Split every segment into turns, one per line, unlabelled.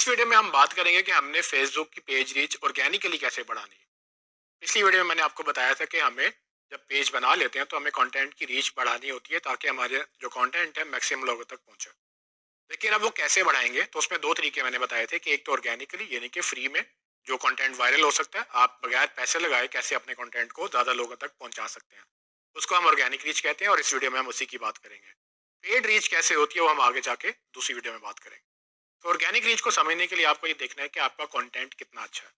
इस वीडियो में हम बात करेंगे कि हमने फेसबुक की पेज रीच ऑर्गेनिकली कैसे बढ़ानी है। पिछली वीडियो में मैंने आपको बताया था कि हमें जब पेज बना लेते हैं तो हमें कंटेंट की रीच बढ़ानी होती है ताकि हमारे जो कंटेंट है मैक्सिमम लोगों तक पहुंचे। लेकिन अब वो कैसे बढ़ाएंगे, तो उसमें दो तरीके मैंने बताए थे कि एक तो ऑर्गेनिकली यानी कि फ्री में जो कंटेंट वायरल हो सकता है, आप बगैर पैसे लगाए कैसे अपने कंटेंट को ज़्यादा लोगों तक पहुंचा सकते हैं, उसको हम ऑर्गेनिक रीच कहते हैं और इस वीडियो में हम उसी की बात करेंगे। पेड रीच कैसे होती है वो हम आगे जाके दूसरी वीडियो में बात करेंगे। तो ऑर्गेनिक रीच को समझने के लिए आपको ये देखना है कि आपका कंटेंट कितना अच्छा है।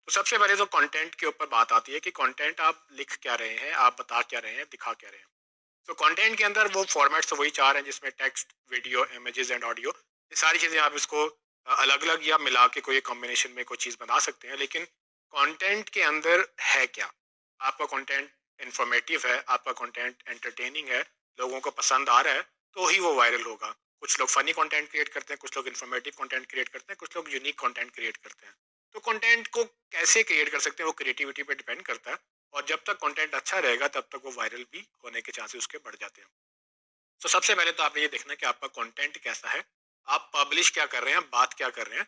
तो सबसे पहले तो कंटेंट के ऊपर बात आती है कि कंटेंट आप लिख क्या रहे हैं, आप बता क्या रहे हैं, दिखा क्या रहे हैं। तो कंटेंट के अंदर वो फॉर्मेट्स तो वही चार हैं जिसमें text, video, images and audio, ये सारी चीज़ें आप इसको अलग अलग या मिला के कोई कॉम्बिनेशन में कोई चीज़ बना सकते हैं। लेकिन कंटेंट के अंदर है क्या? आपका कंटेंट इंफॉर्मेटिव है, आपका कंटेंट एंटरटेनिंग है, लोगों को पसंद आ रहा है, तो ही वो वायरल होगा। कुछ लोग फनी कंटेंट क्रिएट करते हैं, कुछ लोग इन्फॉर्मेटिव कंटेंट क्रिएट करते हैं, कुछ लोग यूनिक कंटेंट क्रिएट करते हैं। तो कंटेंट को कैसे क्रिएट कर सकते हैं वो क्रिएटिविटी पे डिपेंड करता है। और जब तक कंटेंट अच्छा रहेगा तब तक वो वायरल भी होने के चांसेस उसके बढ़ जाते हैं। तो सबसे पहले तो आपने ये देखना है कि आपका कंटेंट कैसा है, आप पब्लिश क्या कर रहे हैं, बात क्या कर रहे हैं।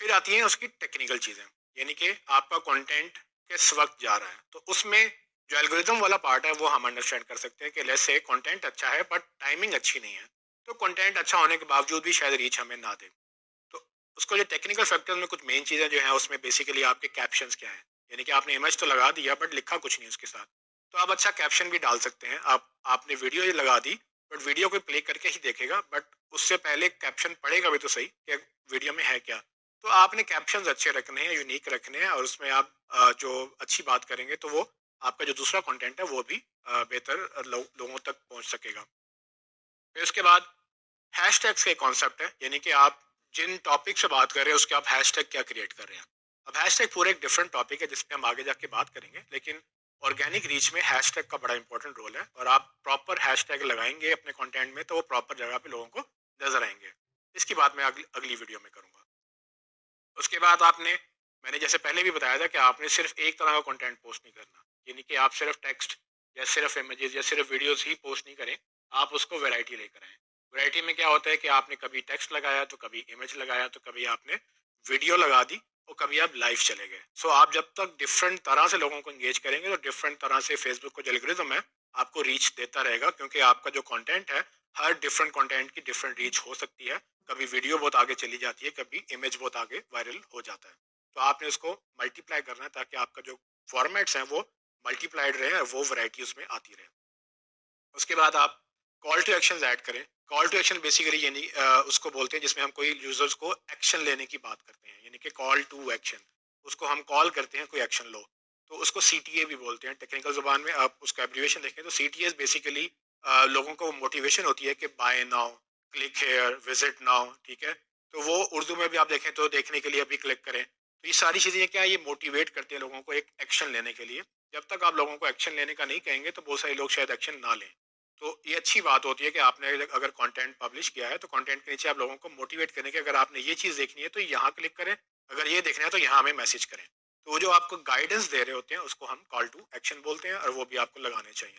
फिर आती है उसकी टेक्निकल चीजें, यानी कि आपका कंटेंट किस वक्त जा रहा है। तो उसमें जो एल्गोरिथम वाला पार्ट है वो हम अंडरस्टैंड कर सकते हैं कि लेट्स से कंटेंट अच्छा है बट टाइमिंग अच्छी नहीं है, तो कंटेंट अच्छा होने के बावजूद भी शायद रीच हमें ना दे। तो उसको जो टेक्निकल फैक्टर्स में कुछ मेन चीज़ें जो है उसमें बेसिकली आपके कैप्शंस क्या है, यानी कि आपने इमेज तो लगा दिया बट लिखा कुछ नहीं उसके साथ। तो आप अच्छा कैप्शन भी डाल सकते हैं। आपने वीडियो ही लगा दी बट वीडियो को प्ले करके ही देखेगा, बट उससे पहले कैप्शन पढ़ेगा भी तो सही कि वीडियो में है क्या। तो आपने कैप्शंस अच्छे रखने हैं, यूनिक रखने हैं, और उसमें आप जो अच्छी बात करेंगे तो वो आपका जो दूसरा कंटेंट है वो भी बेहतर लोगों तक पहुंच सकेगा। फिर उसके बाद हैशटैग्स का कॉन्सेप्ट है, यानी कि आप जिन टॉपिक से बात कर रहे हैं उसके आप हैशटैग क्या क्रिएट कर रहे हैं। अब हैशटैग पूरा एक डिफरेंट टॉपिक है जिस पे हम आगे जाके बात करेंगे, लेकिन ऑर्गेनिक रीच में हैशटैग का बड़ा इंपॉर्टेंट रोल है, और आप प्रॉपर हैशटैग लगाएंगे अपने कंटेंट में तो वो प्रॉपर जगह पे लोगों को नजर आएंगे। इसकी बात मैं अगली वीडियो में करूंगा। उसके बाद मैंने जैसे पहले भी बताया था कि आपने सिर्फ एक तरह का कंटेंट पोस्ट नहीं करना, यानी कि आप सिर्फ टेक्स्ट या सिर्फ इमेजेस या सिर्फ वीडियोस ही पोस्ट नहीं करें, आप उसको वैरायटी लेकर आएँ। वैरायटी में क्या होता है कि आपने कभी टेक्स्ट लगाया, तो कभी इमेज लगाया, तो कभी आपने वीडियो लगा दी, और कभी आप लाइव चले गए। सो आप जब तक डिफरेंट तरह से लोगों को एंगेज करेंगे तो डिफरेंट तरह से फेसबुक का जो एल्गोरिथम है आपको रीच देता रहेगा, क्योंकि आपका जो कंटेंट है, हर डिफरेंट कंटेंट की डिफरेंट रीच हो सकती है। कभी वीडियो बहुत आगे चली जाती है, कभी इमेज बहुत आगे वायरल हो जाता है। तो आपने उसको मल्टीप्लाई करना है ताकि आपका जो फॉर्मेट्स हैं वो मल्टीप्लाइड रहे और वो वैरायटी उसमें आती रहे। उसके बाद आप कॉल टू एक्शन ऐड करें। कॉल टू एक्शन बेसिकली यानी उसको बोलते हैं जिसमें हम कोई यूजर्स को एक्शन लेने की बात करते हैं, यानी कि कॉल टू एक्शन। उसको हम कॉल करते हैं कोई एक्शन लो, तो उसको सीटीए भी बोलते हैं टेक्निकल जुबान में। आप उसका एब्रिविएशन देखें तो सीटीए बेसिकली लोगों को मोटिवेशन होती है कि buy now, click here, visit now, ठीक है। तो वो उर्दू में भी आप देखें तो देखने के लिए अभी क्लिक करें। तो ये सारी चीजें क्या है, ये मोटिवेट करती है लोगों को एक एक्शन लेने के लिए। जब तक आप लोगों को एक्शन लेने का नहीं कहेंगे तो बहुत सारे लोग शायद एक्शन ना लें। तो ये अच्छी बात होती है कि आपने अगर कंटेंट पब्लिश किया है तो कंटेंट के नीचे आप लोगों को मोटिवेट करने के, अगर आपने ये चीज़ देखनी है तो यहाँ क्लिक करें, अगर ये देखना है तो यहाँ हमें मैसेज करें। तो वो जो आपको गाइडेंस दे रहे होते हैं उसको हम कॉल टू एक्शन बोलते हैं, और वो भी आपको लगाने चाहिए।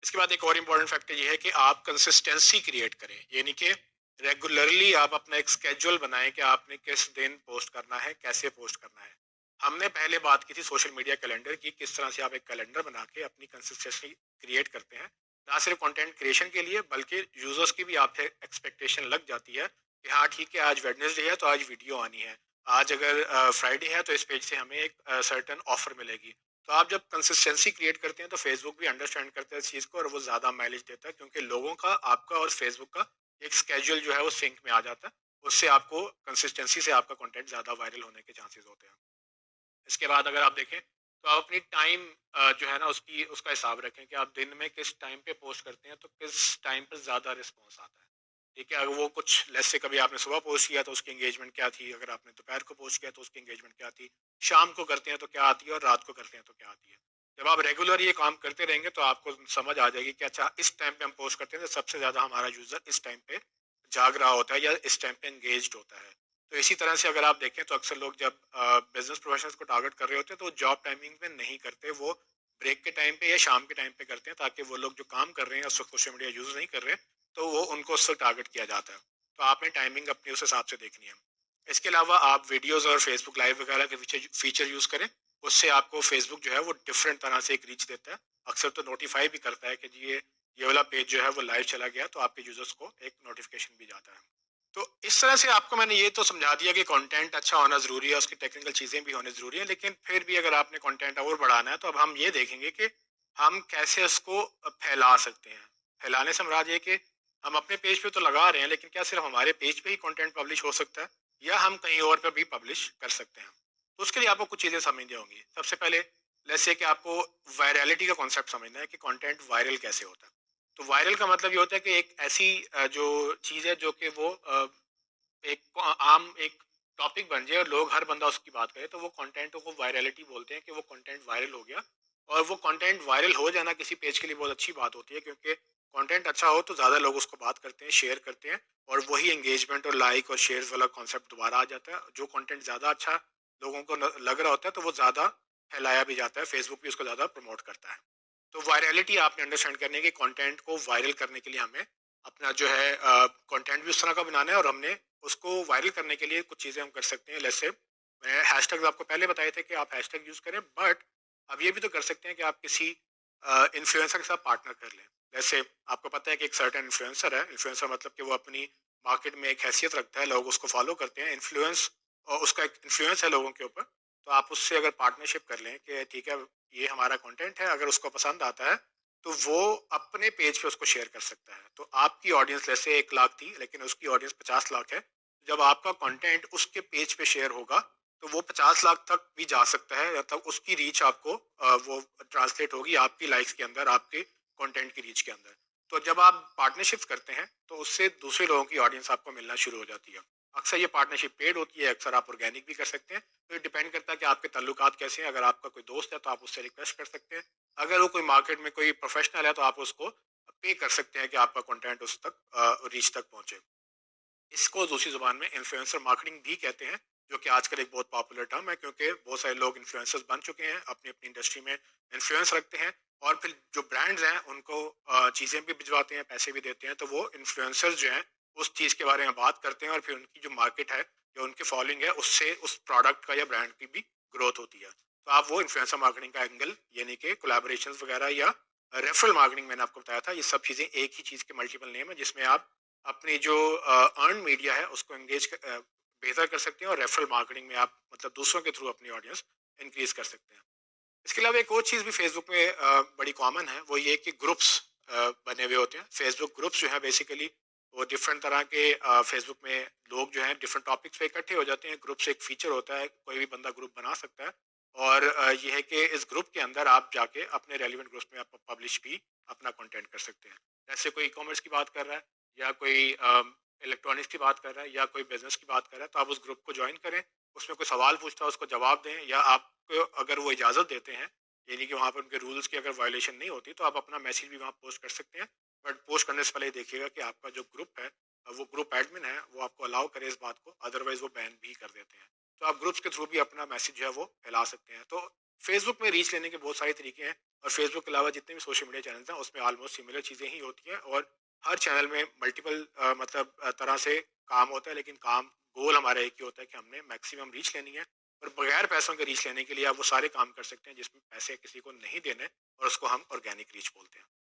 इसके बाद एक और इम्पॉर्टेंट फैक्टर ये है कि आप कंसिस्टेंसी क्रिएट करें, यानी कि रेगुलरली आप अपना एक स्केड्यूल बनाएं कि आपने किस दिन पोस्ट करना है, कैसे पोस्ट करना है। हमने पहले बात की थी सोशल मीडिया कैलेंडर की, किस तरह से आप एक कैलेंडर बना के अपनी कंसिस्टेंसी क्रिएट करते हैं, ना सिर्फ कंटेंट क्रिएशन के लिए बल्कि यूजर्स की भी आपसे एक्सपेक्टेशन लग जाती है कि हाँ ठीक है, आज वेडनेसडे है तो आज वीडियो आनी है, आज अगर फ्राइडे है तो इस पेज से हमें एक सर्टन ऑफर मिलेगी। तो आप जब कंसिस्टेंसी क्रिएट करते हैं तो फेसबुक भी अंडरस्टैंड करता है इस चीज़ को, और वो ज़्यादा माइलेज देता है, क्योंकि लोगों का, आपका और फेसबुक का एक स्केड्यूल जो है वो सिंक में आ जाता है। उससे आपको कंसिस्टेंसी से आपका कंटेंट ज़्यादा वायरल होने के चांसेस होते हैं। इसके बाद अगर आप देखें तो आप अपनी टाइम जो है ना उसकी उसका हिसाब रखें कि आप दिन में किस टाइम पे पोस्ट करते हैं, तो किस टाइम पर ज़्यादा रिस्पॉन्स आता है। ठीक है, अगर वो कुछ लेस से कभी आपने सुबह पोस्ट किया तो उसकी एंगेजमेंट क्या थी, अगर आपने दोपहर को पोस्ट किया तो उसकी एंगेजमेंट क्या थी, शाम को करते हैं तो क्या आती है, और रात को करते हैं तो क्या आती है। जब आप रेगुलर ये काम करते रहेंगे तो आपको समझ आ जाएगी कि अच्छा इस टाइम पे हम पोस्ट करते हैं तो सबसे ज़्यादा हमारा यूज़र इस टाइम पे जाग रहा होता है या इस टाइम पे एंगेज होता है। तो इसी तरह से अगर आप देखें तो अक्सर लोग जब बिजनेस प्रोफेशनल्स को टारगेट कर रहे होते हैं तो जॉब टाइमिंग में नहीं करते, वो ब्रेक के टाइम पे या शाम के टाइम पे करते हैं, ताकि वो लोग जो काम कर रहे हैं उस वक्त सोशल मीडिया यूज़ नहीं कर रहे, तो वो उनको उससे टारगेट किया जाता है। तो आपने टाइमिंग अपनी उस हिसाब से देखनी है। इसके अलावा आप वीडियोस और फेसबुक लाइव वगैरह के फीचर फीचर यूज़ करें। उससे आपको फेसबुक जो है वो डिफरेंट तरह से एक रीच देता है। अक्सर तो नोटिफाई भी करता है कि जी ये वाला पेज जो है वो लाइव चला गया, तो आपके यूजर्स को एक नोटिफिकेशन भी जाता है। तो इस तरह से आपको मैंने ये तो समझा दिया कि कंटेंट अच्छा होना ज़रूरी है, उसकी टेक्निकल चीज़ें भी होनी ज़रूरी है, लेकिन फिर भी अगर आपने कंटेंट और बढ़ाना है तो अब हम ये देखेंगे कि हम कैसे उसको फैला सकते हैं। फैलाने से मुराद ये कि हम अपने पेज पे तो लगा रहे हैं, लेकिन क्या सिर्फ हमारे पेज पे ही कंटेंट पब्लिश हो सकता है या हम कहीं और पे भी पब्लिश कर सकते हैं? तो उसके लिए आपको कुछ चीज़ें समझनी होंगी। सबसे पहले लेट्स से कि आपको वायरलिटी का कॉन्सेप्ट समझना है कि कंटेंट वायरल कैसे होता है। तो वायरल का मतलब ये होता है कि एक ऐसी जो चीज़ है जो कि वो एक आम एक टॉपिक बन जाए और लोग हर बंदा उसकी बात करे, तो वो कंटेंट को वायरलिटी बोलते हैं कि वो कंटेंट वायरल हो गया। और वो कंटेंट वायरल हो जाना किसी पेज के लिए बहुत अच्छी बात होती है, क्योंकि कंटेंट अच्छा हो तो ज़्यादा लोग उसको बात करते हैं, शेयर करते हैं, और वही एंगेजमेंट और लाइक और शेयर वाला कॉन्सेप्ट दोबारा आ जाता है। जो कंटेंट ज़्यादा अच्छा लोगों को लग रहा होता है तो वो ज़्यादा फैलाया भी जाता है, फेसबुक भी उसको ज़्यादा प्रमोट करता है। तो वायरलिटी आपने अंडरस्टैंड करने की, कंटेंट को वायरल करने के लिए हमें अपना जो है कंटेंट भी उस तरह का बनाना है, और हमने उसको वायरल करने के लिए कुछ चीज़ें हम कर सकते हैं। जैसे मैं हैशटैग आपको पहले बताए थे कि आप हैशटैग यूज़ करें, बट अब ये भी तो कर सकते हैं कि आप किसी इन्फ्लुएंसर के साथ पार्टनर कर लें। जैसे आपको पता है कि एक सर्टेन इन्फ्लुएंसर है, इन्फ्लुएंसर मतलब कि वो अपनी मार्केट में एक हैसियत रखता है, लोग उसको फॉलो करते हैं, इन्फ्लुएंस और उसका एक इन्फ्लुएंस है लोगों के ऊपर। तो आप उससे अगर पार्टनरशिप कर लें कि ठीक है ये हमारा कंटेंट है, अगर उसको पसंद आता है तो वो अपने पेज पे उसको शेयर कर सकता है। तो आपकी ऑडियंस जैसे 1 लाख थी, लेकिन उसकी ऑडियंस 50 लाख है। जब आपका कंटेंट उसके पेज पे शेयर होगा तो वो 50 लाख तक भी जा सकता है, या तब उसकी रीच आपको वो ट्रांसलेट होगी आपकी लाइक्स के अंदर, आपके कंटेंट की रीच के अंदर। तो जब आप पार्टनरशिप करते हैं तो उससे दूसरे लोगों की ऑडियंस आपको मिलना शुरू हो जाती है। अक्सर ये पार्टनरशिप पेड होती है, अक्सर आप ऑर्गेनिक भी कर सकते हैं। तो ये डिपेंड करता है कि आपके ताल्लुकात कैसे हैं। अगर आपका कोई दोस्त है तो आप उससे रिक्वेस्ट कर सकते हैं। अगर वो कोई मार्केट में कोई प्रोफेशनल है तो आप उसको पे कर सकते हैं कि आपका कंटेंट उस तक रीच तक पहुंचे। इसको दूसरी ज़ुबान में इन्फ्लुएंसर मार्केटिंग भी कहते हैं, जो कि आजकल एक बहुत पॉपुलर टर्म है, क्योंकि बहुत सारे लोग इन्फ्लुएंसर्स बन चुके हैं, अपनी अपनी इंडस्ट्री में इन्फ्लुएंस रखते हैं, और फिर जो ब्रांड्स हैं उनको चीज़ें भी भिजवाते हैं, पैसे भी देते हैं। तो वो इन्फ्लुएंसर्स जो हैं उस चीज़ के बारे में बात करते हैं, और फिर उनकी जो मार्केट है, जो उनकी फॉलोइंग है, उससे उस प्रोडक्ट का या ब्रांड की भी ग्रोथ होती है। तो आप वो इन्फ्लुएंसर मार्केटिंग का एंगल, यानी कि कोलैबोरेशंस वगैरह या रेफरल मार्केटिंग, मैंने आपको बताया था, ये सब चीज़ें एक ही चीज़ के मल्टीपल नेम है, जिसमें आप अपनी जो अर्न मीडिया है उसको बेहतर कर सकते हैं, और रेफरल मार्केटिंग में आप मतलब दूसरों के थ्रू अपनी ऑडियंस इंक्रीज कर सकते हैं। इसके अलावा एक और चीज़ भी फेसबुक में बड़ी कॉमन है, वो ये कि ग्रुप्स बने हुए होते हैं। फेसबुक ग्रुप्स जो है बेसिकली वो डिफरेंट तरह के फेसबुक में लोग जो हैं डिफरेंट टॉपिक्स पे इकट्ठे हो जाते हैं। ग्रुप से एक फीचर होता है, कोई भी बंदा ग्रुप बना सकता है, और ये है कि इस ग्रुप के अंदर आप जाके अपने रेलिवेंट ग्रुप्स में आप पब्लिश भी अपना कंटेंट कर सकते हैं। जैसे कोई ई कॉमर्स की बात कर रहा है, या कोई इलेक्ट्रॉनिक्स की बात कर रहा है, या कोई बिजनेस की बात कर रहा है, तो आप उस ग्रुप को ज्वाइन करें। उसमें कोई सवाल पूछता है उसको जवाब दें, या आपको अगर वो इजाज़त देते हैं, यानी कि वहाँ पर उनके रूल्स की अगर वायलेशन नहीं होती, तो आप अपना मैसेज भी वहाँ पोस्ट कर सकते हैं। बट पोस्ट करने से पहले देखिएगा कि आपका जो ग्रुप है, वो ग्रुप एडमिन है, वो आपको अलाउ करे इस बात को, अदरवाइज वो बैन भी कर देते हैं। तो आप ग्रुप्स के थ्रू भी अपना मैसेज जो है वो फैला सकते हैं। तो फेसबुक में रीच लेने के बहुत सारे तरीके हैं, और फेसबुक के अलावा जितने भी सोशल मीडिया चैनल्स हैं उसमें ऑलमोस्ट सिमिलर चीज़ें ही होती हैं, और हर चैनल में मल्टीपल मतलब तरह से काम होता है, लेकिन काम गोल हमारा एक ही होता है कि हमने मैक्सिमम रीच लेनी है। और बगैर पैसों के रीच लेने के लिए आप वो सारे काम कर सकते हैं जिसमें पैसे किसी को नहीं देने, और उसको हम ऑर्गेनिक रीच बोलते हैं।